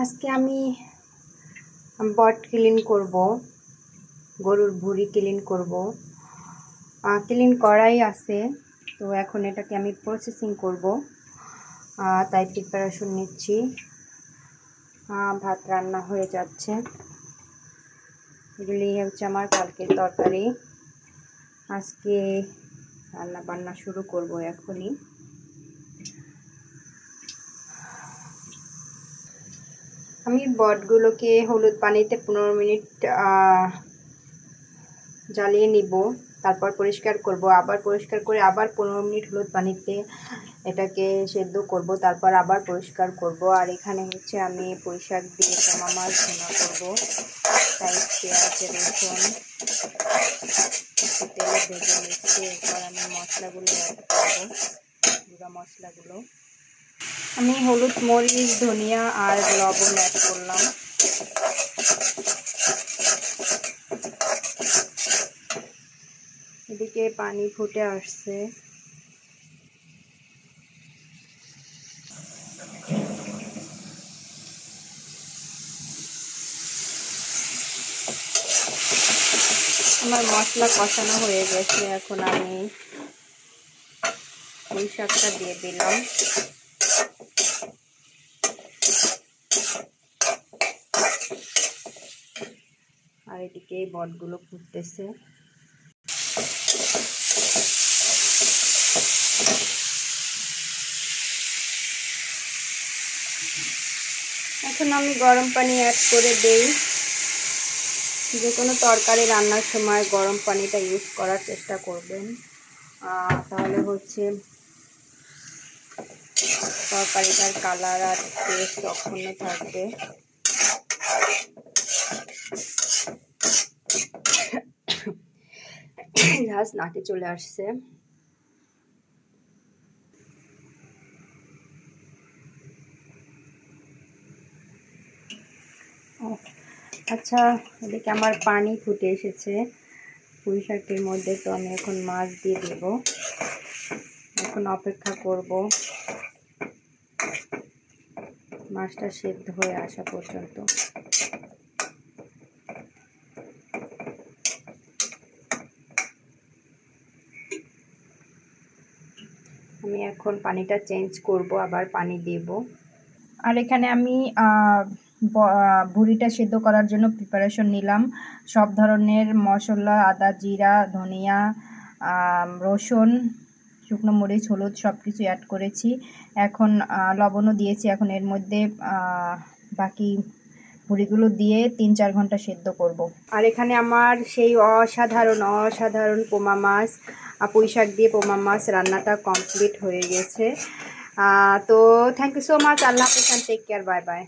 আজকে আমি বট ক্লিন করব, গরুর ভুঁড়ি ক্লিন করব। ক্লিন করাই আছে, তো এখন এটাকে আমি প্রসেসিং করব, তাই প্রিপারেশন নিচ্ছি। ভাত রান্না হয়ে যাচ্ছে। এগুলি হচ্ছে আমার কালকের তরকারি। আজকে রান্না বান্না শুরু করব এখনই। আমি বটগুলোকে হলুদ পানিতে 15 মিনিট জ্বালিয়ে নিব, তারপর পরিষ্কার করব। আবার পরিষ্কার করে আবার 15 মিনিট হলুদ পানিতে এটাকে সেদ্ধ করব, তারপর আবার পরিষ্কার করব। আর এখানে হচ্ছে আমি পুঁইশাক দিয়ে পোমা মাছ ভুনা করব, তাই পেঁয়াজ রসুন তেলে ভেজে নিচ্ছি। এরপর আমি মশলাগুলো অ্যাড করব, গুঁড়া মশলাগুলো। আমি হলুদ, মরিচ, ধনিয়া আর লবণ অ্যাড করলাম। এদিকে পানি ফুটে আসছে। আমার মশলা কষানো হয়ে গেছে, এখন আমি পুঁই শাকটা দিয়ে দিলাম। আর এদিকে বটগুলো ফুটতেছে। এখন আমি গরম পানি অ্যাড করে দেই। যে কোনো তরকারি রান্নার সময় গরম পানিটা ইউজ করার চেষ্টা করবেন, তাহলে হচ্ছে তরকারিটার কালার আর টেস্ট অক্ষুণ্ণ থাকবে। ঝাঁজ নাকে চলে আসছে। আচ্ছা, এদিকে আমার পানি ফুটে এসেছে পুঁই শাকের মধ্যে, তো আমি এখন মাছ দিয়ে দেব। এখন অপেক্ষা করব মাছটা সেদ্ধ হয়ে আসা পর্যন্ত। আমি এখন পানিটা চেঞ্জ করব, আবার পানি দেব। আর এখানে আমি ভুঁড়িটা সেদ্ধ করার জন্য প্রিপারেশন নিলাম। সব ধরনের মশলা, আদা, জিরা, ধনিয়া, রসুন, শুকনো মরিচ, হলুদ সব কিছু অ্যাড করেছি। এখন লবণও দিয়েছি। এখন এর মধ্যে বাকি ভুঁড়িগুলো দিয়ে 3-4 ঘন্টা সেদ্ধ করব। আর এখানে আমার সেই অসাধারণ পোমা মাছ, পুঁই শাক দিয়ে পোমা মাছ রান্নাটা কমপ্লিট হয়ে গেছে। তো থ্যাংক ইউ সো মাচ। আল্লাহ হাফেজ, টেক কেয়ার, বাই বাই।